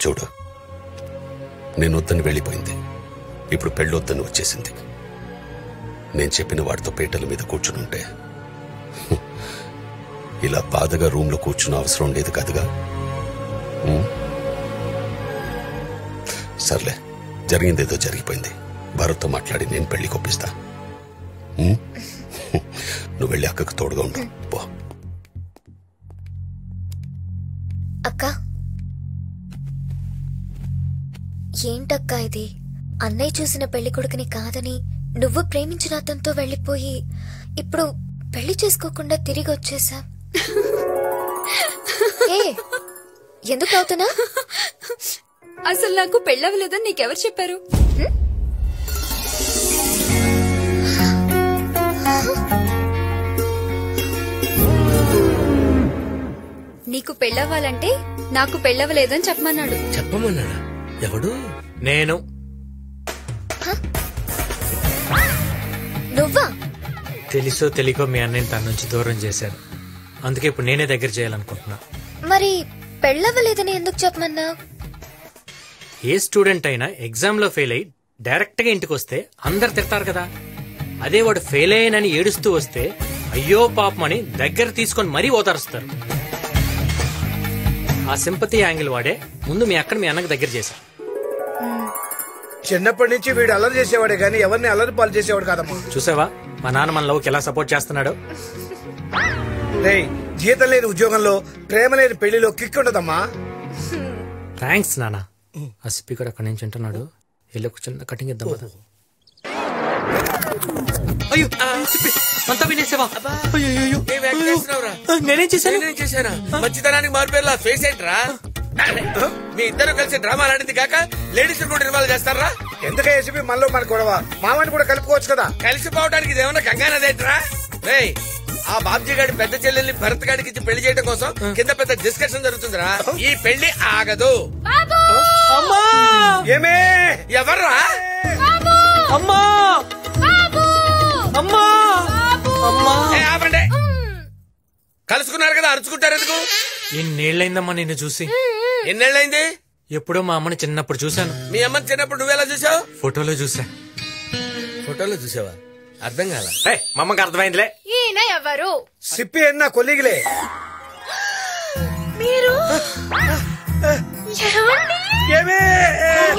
చూడు, నేను వద్దని వెళ్ళిపోయింది, ఇప్పుడు పెళ్ళొద్దని వచ్చేసింది. నేను చెప్పిన వాడితో పీటల మీద కూర్చునుంటే ఇలా బాధగా రూమ్లో కూర్చున్న అవసరం లేదు కదగా. సర్లే, జరిగిందేదో జరిగిపోయింది. భరత్తో మాట్లాడి నేను పెళ్లి కొప్పిస్తా. నువ్వు వెళ్ళి అక్కకు తోడుగా ఉండు. పో. అక్క, ఏంటక్క ఇది? అన్నయ్య చూసిన పెళ్లి కొడుకుని కాదని నువ్వు ప్రేమించిన అతనితో వెళ్ళిపోయి ఇప్పుడు పెళ్లి చేసుకోకుండా తిరిగి వచ్చేసా. ఎందుకు అవుతున్నా? అసలు నాకు పెళ్ళవలేదని నీకెవరు చెప్పారు? నీకు పెళ్ళవ్వాలంటే నాకు పెళ్ళవలేదని చెప్పమన్నాడు. చెప్పమన్నాడా? ఎవడు? నేను. నువ్వా? తెలుసో తెలియకో మీ అన్నయ్య తన నుంచి దూరం చేశాను. అందుకే ఇప్పుడు నేనే దగ్గర చేయాలనుకుంటున్నా. మరి పెళ్ళవ్వలేదని ఎందుకు చెప్పమన్నా? ఏ స్టూడెంట్ అయినా ఎగ్జామ్ లో ఫెయిల్ అయ్యి డైరెక్ట్ గా ఇంటికి వస్తే అందరు తిడతారు కదా. అదే వాడు ఫెయిల్ అయ్యానని ఏడుస్తూ వస్తే అయ్యో పాపమని దగ్గర తీసుకొని మరీ ఓదారుస్తారు. ఆ సింపతి యాంగిల్ వాడే ముందు మీ అక్కడ మీ అన్నకు దగ్గర చేశా. చిన్నప్పటి నుంచి వీడు అల్లరి చేసేవాడే గానీ ఎవరిని అల్లరి పాలు చేసేవాడు కాదమ్మా. చూసావా మా నాన్న మన లవ్కి ఎలా సపోర్ట్ చేస్తున్నాడు? జీతం లేని ఉద్యోగంలో ప్రేమ లేని పెళ్లిలో కిక్ ఉండదమ్మా. థ్యాంక్స్ నాన్న. ఆ స్పీకర్ అక్కడి నుంచి వింటున్నాడు. వెళ్ళి ఒక చిన్న కటింగ్ ఇద్దాం కదా. అయ్యో అంతా వినేసావా? నేనేం చేశాను? మంచితనానికి మారిపోయేలా ఫేస్ ఏంట్రా? మీ ఇద్దరు కలిసి డ్రామా ఆడింది కాక లేడీస్ కూడా ఇన్వాల్వ్ చేస్తారా? ఎందుకే ఏసీపీ మనలో మన గొడవ? మామని కూడా కలుపుకోవచ్చు కదా. కలిసిపోవడానికి ఇదేమన్నా గంగానదేంట్రా? ఆ బాబ్జీ గారి పెద్ద చెల్లెల్ని భరత్ గారికి ఇచ్చి పెళ్లి చేయడం కోసం కింద పెద్ద డిస్కషన్ జరుగుతుందిరా. ఈ పెళ్లి ఆగదు. ఏమే? ఎవర్రా? అమ్మా అమ్మా అమ్మా! ఆపండి. కలుసుకున్నారు కదా, అరుచుకుంటారు ఎందుకు? ఎన్నేళ్లైందమ్మా నిన్ను చూసి? ఎన్నేళ్ళైంది? ఎప్పుడో మా అమ్మని చిన్నప్పుడు చూశాను. మీ అమ్మని చిన్నప్పుడు నువ్వెలా చూసావు? ఫోటోలో చూసా. ఫోటోలో చూసావా? అర్థం కాల. మా అమ్మకి అర్థమైందిలే. ఈయన ఎవరు? సిప్పి అన్న కొలిగిలే. మీరు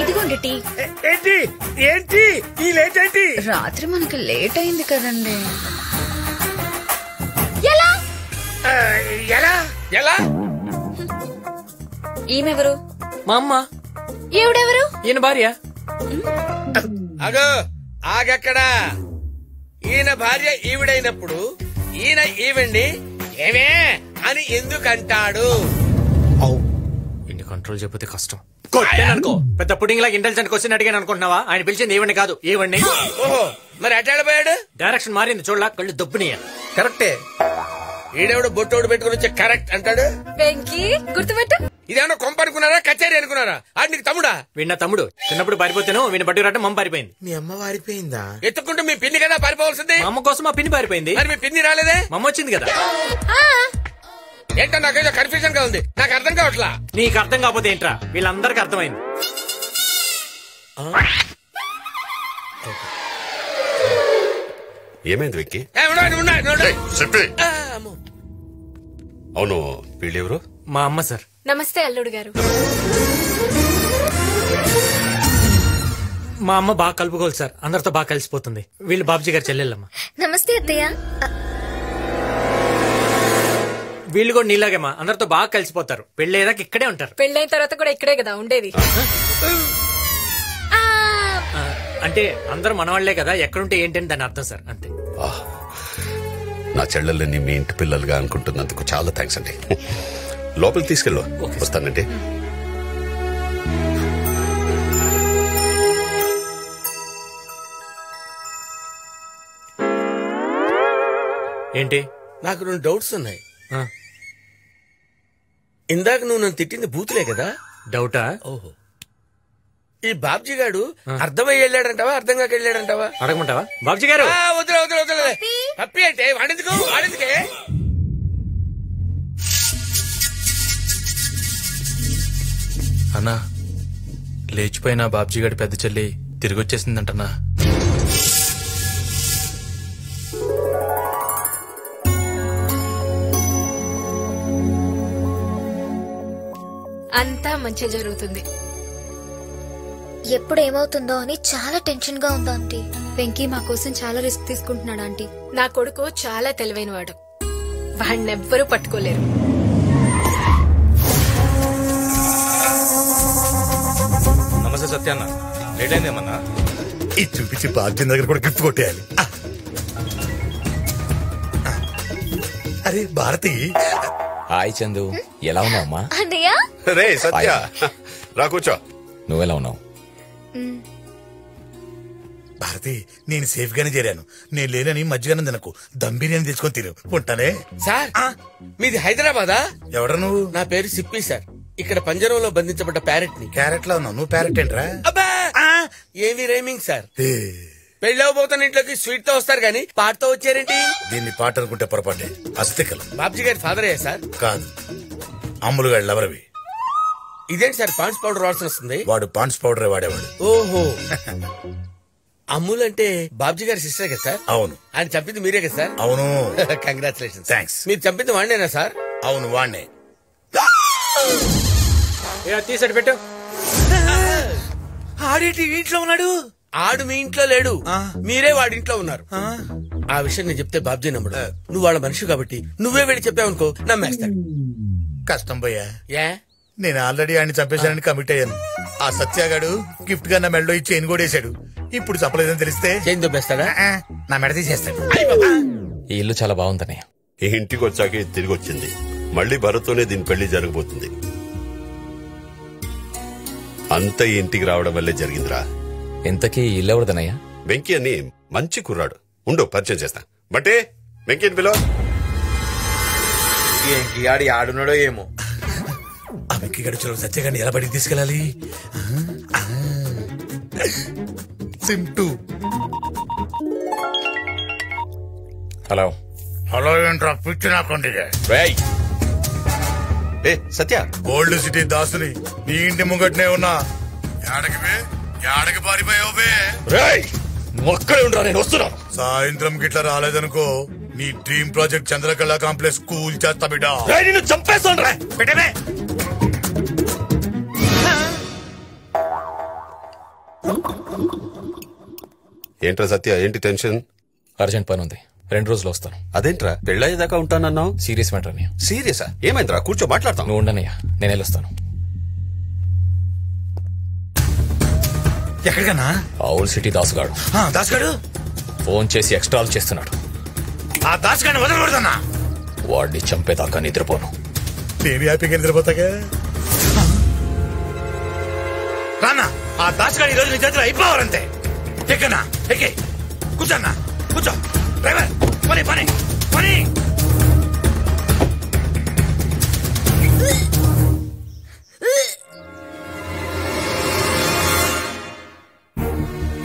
ఇదిగోండి టీ. ఏంటి ఏంటి ఈ లేట్ ఏంటి? రాత్రి మనకి లేట్ అయింది కదండి. ఎలా ఎలా? ఈమెవరు? మా అమ్మ. ఈవిడెవరు? ఈయన భార్య. అగో ఆగక్కడా. ఈయన భార్య ఈవిడైనప్పుడు ఈయన ఈవిడ్ని ఏమే అని ఎందుకంటాడు? ఇన్ని కంట్రోల్ చెప్పితే కష్టం. కొట్టాననుకో పెద్ద పుడింగ్ లాగా ఇంటెలిజెంట్ క్వశ్చన్ అడిగాను అనుకుంటున్నావా? ఆయన పిలిచింది ఈవిడ్ని కాదు, ఈవిడ్ని. ఓహో, మరి అటాడిపోయాడు? డైరెక్షన్ మారింది చూడలా, కళ్ళు దొబ్బునియా. కరెక్టే. ఈడెవడు బొట్టోడు పెట్టుకుని వచ్చి కరెక్ట్ అంటాడు. వెంకీ గుర్తుపెట్టు. ఇదేమన్నా కొంప అనుకున్నారా, కచేరీ అనుకున్నారా? ఆడు నీకు తమ్ముడా? వీడిన తమ్ముడు. చిన్నప్పుడు పారిపోతాను, వీడిని బట్టి రావడం మమ్మ పారిపోయింది. మీ అమ్మ వారిపోయిందా? ఎత్తుకుంటూ మీ పిన్ని కదా పారిపోవాల్సింది. మా అమ్మ కోసం మా పిన్ని పారిపోయింది. మరి మీ పిన్ని రాలేదే? మమ్మ వచ్చింది కదా. ఏంటో నాకేదో కన్ఫ్యూజన్ గా ఉంది, నాకు అర్థం కావట్లా. నీకు అర్థం కాకపోతే ఏంట్రా? వీళ్ళందరికీ అర్థమైంది. ఏమైంది వెక్కి? అవును, వీళ్ళెవరు? మా అమ్మ సార్. నమస్తే అల్లుడు గారు. మా అమ్మ బాగా కలుపుకోవాలి సార్, అందరితో బాగా కలిసిపోతుంది. వీళ్ళు బాబ్జీ గారు చెల్లెళ్ళమ్మ. నమస్తే అత్తయ్య. వీళ్ళు కూడా నీలాగేమా అందరితో బాగా కలిసిపోతారు. పెళ్ళేదాకా ఇక్కడే ఉంటారు. పెళ్ళైన తర్వాత కూడా ఇక్కడే కదా ఉండేది. అంటే అందరూ మనవాళ్లే కదా, ఎక్కడుంటే ఏంటని దాని అర్థం సార్, అంతే. నా చెల్లెల్ని మీ ఇంటి పిల్లలుగా అనుకుంటున్నందుకు చాలా థ్యాంక్స్ అండి. లోపలికి తీసుకెళ్ళు. వస్తానండి. ఏంటి? నాకు 2 డౌట్స్ ఉన్నాయి. ఇందాక నువ్వు నన్ను తిట్టింది బూతులే కదా? డౌటా? ఓహో. ఈ బాబ్జీ గారు అర్థమై వెళ్ళాడంటావా, అర్థం కాక వెళ్ళాడంటావా? అడగమంటావా? బాబ్జీ గారు వదిలే వదిలే వదిలే. పప్పి అంటే వాడెందుకే? అన్నా లేచిపోయిన బాబ్జీ గడి పెద్ద చెల్లి తిరిగి వచ్చేసిందంటన్నా. అంతా మంచి జరుగుతుంది. ఎప్పుడు ఏమవుతుందో అని చాలా టెన్షన్ గా ఉందా ఆంటీ. వెంకీ మా కోసం చాలా రిస్క్ తీసుకుంటున్నాడు ఆంటీ. నా కొడుకు చాలా తెలివైనవాడు, వాడినెవ్వరూ పట్టుకోలేరు. నమస్తే సత్యాన్న, లేట్ అయిందేమన్నా? ఇది చూపించి భాగ్యం దగ్గర కూడా గిఫ్ట్ కొట్టేయాలి. అరే భారతి. హాయ్ చందు, ఎలా ఉన్నావమ్మా? అన్నయ్య రే సత్య, రా కూర్చో. నువ్వెలా ఉన్నావు? భారతి, నేను సేఫ్ గానే చేరాను. నేను లేనని మధ్యగానం తినకు, దమ్ బిర్యానీ తెచ్చుకొని తిను. ఉంటానే. సార్ మీది హైదరాబాదా? ఎవడ నువ్వు? నా పేరు సిప్పి సార్. ఇక్కడ పంజరంలో బంధించబడ్డ ప్యారెట్ ని. క్యారెట్ లా ఉన్నావు నువ్వు. ప్యారెట్ ఏంట్రా? అబ్బా ఏమి రైమింగ్ సార్. పెళ్ళవబోతున్న ఇంట్లోకి స్వీట్ తో వస్తారు గానీ పాటతో వచ్చారేంటి? దీన్ని పాట అనుకుంటే పొరపాటే. అస్థికలం. బాబ్జీ గారి ఫాదర్ అయ్యా సార్? కాదు, అమ్ములు గారి లవరవి. ఇదేంటి సార్ పాండ్స్ పౌడర్ వాసన వస్తుంది? వాడు పాండ్స్ పౌడర్ వాడేవాడు. ఓహో. అమ్ముల్ అంటే బాబ్జీ గారి సిస్టర్ కదా సార్? అవును. ఆయన చంపింది మీరే కదా సార్? అవును. కంగ్రాచులేషన్. థ్యాంక్స్. మీరు చంపింది వాడినేనా సార్? అవును వాడినే. తీసాడు పెట్టు. ఆడేటి ఇంట్లో ఉన్నాడు? ఆడు మీ ఇంట్లో లేడు, మీరే వాడి ఇంట్లో ఉన్నారు. ఆ విషయం నేను చెప్తే బాబ్జీ నమ్మడు. నువ్వు వాళ్ళ మనిషి కాబట్టి నువ్వే వెళ్ళి చెప్పావనుకో నమ్మేస్తాడు. కష్టం పోయా. ఏ నేను ఆల్రెడీ ఆయన చంపేశానని కమిట్ అయ్యాను. ఆ సత్యాగాడు గిఫ్ట్ గా నా మెడలో ఈ చైన్ కూడా వేసాడు. ఇప్పుడు చెప్పలేదని తెలిస్తే చైన్ దొబ్బేస్తాడా? నా మెడ తీసేస్తాడు. ఈ ఇల్లు చాలా బాగుందనే. ఈ ఇంటికి వచ్చాకే తిరిగి వచ్చింది. మళ్ళీ భరత్తోనే దీని పెళ్లి జరగబోతుంది. అంత ఈ ఇంటికి రావడం వల్లే జరిగిందిరా. ఇంతకీ ఇల్లు ఎవరిదనయ్యా? వెంకీ అని మంచి కుర్రాడు. ఉండు పరిచయం చేస్తా. బట్టే వెంకీని పిలో. ఏంటి ఆడి ఆడున్నాడో ఏమో. ఆ వెంకీ గడుచులో సత్యగాడిని ఎలా బడికి తీసుకెళ్ళాలి? సింటూ. హలో. హలో ఏంట్రా పిచ్చి నాకండి. ఏ సత్య, గోల్డ్ సిటీ దాసుని నీ ఇంటి ముంగట్నే ఉన్నా. ఏడకి పారిపోయావు? ఒక్కడే ఉండరా, నేను వస్తున్నాను. సాయంత్రం గిట్లా రాలేదనుకో నీ dream project Chandrakala complex cool చేస్తా బిడ్డ. నిన్ను చంపేస్తాను రా. పెట్టమే. ఏంట్రా సత్య, ఏంటి టెన్షన్? అర్జెంట్ పని ఉంది, 2 రోజులు వస్తాను. అదేంట్రా పెళ్ళయ్యేదాకా ఉంటానన్నావు? సీరియస్ మ్యాటర్ అన్నయ్య. సీరియసా? ఏమైందిరా? కూర్చో మాట్లాడతాం. నువ్వు ఉండనయ్యా, నేను వెళ్ళొస్తాను. ఎక్కడికన్నా? ఆవుల్ సిటీ దాసుగాడు. దాసుగాడు ఫోన్ చేసి ఎక్స్ట్రాల్ చేస్తున్నాడు. ఆ దాసుగాడిని వదలకూడదన్నా. వాడిని చంపేదాకా నిద్రపోను. నేను హ్యాపీగా నిద్రపోతాగా. రానా, ఆ దాసుగాడి ఈ రోజు నీ చేతిలో అయిపోవాలంతే. ఎక్కనా ఎక్కే. కూర్చోన్నా, కూర్చో. డ్రైవర్ పని పని పని.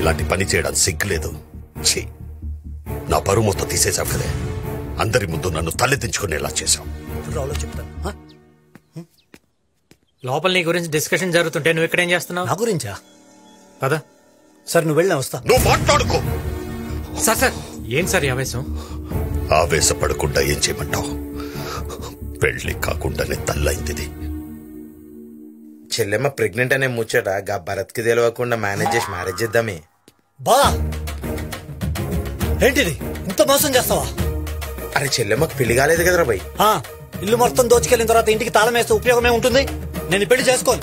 ఇలాంటి పని చేయడానికి సిగ్గులేదు. ఛీ, నా పరువు మొత్తం తీసేశావు కదే. అందరి ముందు నన్ను తలెత్తించుకునేలా చేశావు. చెప్తాను. లోపల నీ గురించి డిస్కషన్ జరుగుతుంటే నువ్వు ఇక్కడ ఏం చేస్తున్నావు? నా గురించా? పదా సార్ నువ్వు వెళ్ళినా వస్తా. నువ్వు మాట్లాడుకో. సార్ ఏంటి సార్ ఈ ఆవేశం? ఆవేశపడకుండా ఏం చేయమంటావు? పెళ్లి కాకుండానే తల్లైంది. చెల్లెమ్మ ప్రెగ్నెంట్ అనే ముచ్చట గా భరత్ కి తెలియకుండా మేనేజ్ చేసి మ్యారేజ్ చేద్దామే. బా ఏంటిది ఇంత మోసం చేస్తావా? అరే చెల్లెమ్మకు పెళ్లి కాలేదు కదరా భయ్. ఇల్లు మొత్తం దోచుకెళ్ళిన తర్వాత ఇంటికి తాళం వేస్తే ఉపయోగమే ఉంటుంది. నేను పెళ్లి చేసుకోను.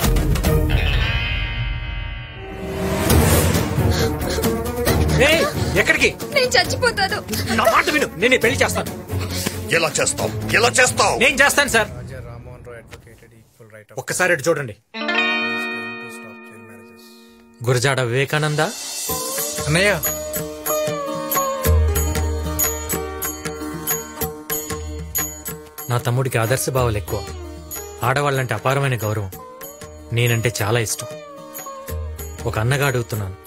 ఎక్కడికి? నేను చచ్చిపోతాను. నా మాట విను, నేను పెళ్లి చేస్తాను. ఎలా చేస్తావు? ఎలా చేస్తావు? నేను చేస్తాను సార్. ఒక్కసారి అటు చూడండి. గురజాడ వివేకానంద అన్నయ్య. నా తమ్ముడికి ఆదర్శ భావాలు ఎక్కువ. ఆడవాళ్ళంటే అపారమైన గౌరవం. నేనంటే చాలా ఇష్టం. ఒక అన్నగా అడుగుతున్నాను,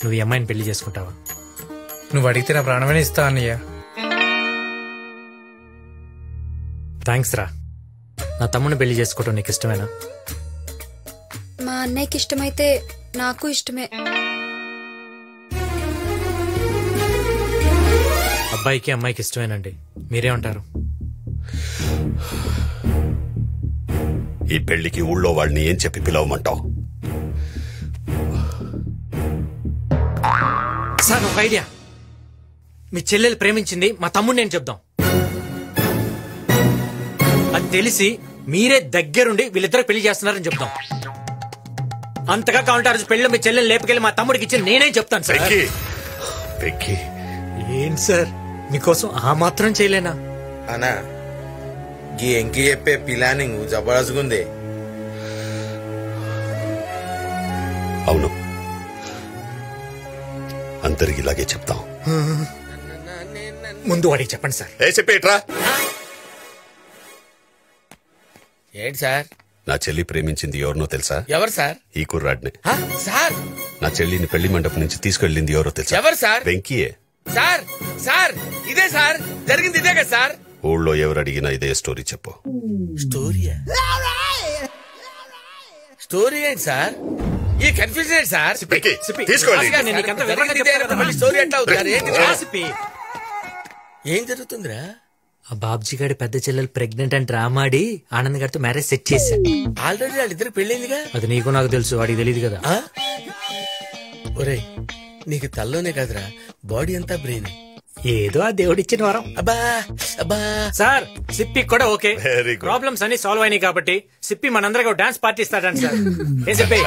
నువ్వు ఈ అమ్మాయిని పెళ్లి చేసుకుంటావా? నువ్వు అడిగితే నా ప్రాణమైన ఇస్తా అన్నయ్య. థ్యాంక్స్ రా. నా తమ్ముడిని పెళ్లి చేసుకోవటం నీకు ఇష్టమేనా? మా అన్నయ్యకి ఇష్టమైతే నాకు ఇష్టమే. అబ్బాయికి అమ్మాయికి ఇష్టమేనండి, మీరేమంటారు? ఈ పెళ్లికి ఊళ్ళో వాళ్ళని ఏం చెప్పి పిలవమంటావు? సార్ ఒక ఐడియా, మీ చెల్లెలు ప్రేమించింది మా తమ్ముడు నేను చెప్దాం. అది తెలిసి మీరే దగ్గరుండి వీళ్ళిద్దరు పెళ్లి చేస్తున్నారని చెప్తాం. అంతగా కావాలంటే ఆ రోజు పెళ్లి మీ చెల్లెలు లేపుకెళ్ళి మా తమ్ముడికి ఇచ్చి నేనే చెప్తాను సార్. ఏం సార్ మీకోసం ఆ మాత్రం చేయలేనా? అనా గీ ఎంకి చెప్పే ప్లానింగ్ జబర్దస్త్గుంది. అవును, అందరికి ఇలాగే చెప్తాం. ముందు వాడికి చెప్పండి సార్. చెప్పేట్రా. ఏంటి సార్? నా చెల్లి ప్రేమించింది ఎవరినో తెలుసా? ఎవరు సార్? ఈ కుర్రాడిని. సార్ నా చెల్లిని పెళ్లి మండపం నుంచి తీసుకెళ్ళింది ఎవరో తెలుసా? ఎవరు సార్? వెంకీయే. సార్ సార్ ఇదే సార్ జరిగింది, ఇదే కదా సార్? ఊళ్ళో ఎవరు అడిగినా ఇదే స్టోరీ చెప్పు. స్టోరీయా? స్టోరీ ఏంటి సార్? ఈ కన్ఫ్యూజన్ ఏంటి సార్? స్టోరీ ఎట్లా అవుతుంది? ఏం జరుగుతుందిరా? ఆ బాబ్జీ గారి పెద్ద చెల్లెలు ప్రెగ్నెంట్ అని డ్రామా ఆడి ఆనంద్ గారితో మ్యారేజ్ సెట్ చేశాడు. ఆల్రెడీ వాళ్ళిద్దరు పెళ్ళిందిగా. అది నీకు నాకు తెలుసు, వాడికి తెలియదు కదా. ఒరే నీకు తల్లోనే కాదురా, బాడీ అంతా బ్రెయిన్. ఏదో ఆ దేవుడిచ్చిన వరం. అబ్బా అబ్బా సార్ సిప్పి కూడా ఓకే, ప్రాబ్లమ్స్ అన్ని సాల్వ్ అయినాయి కాబట్టి సిప్పి మనందరికీ డాన్స్ పార్టీ ఇస్తాడంట సార్. ఏ సిప్పి?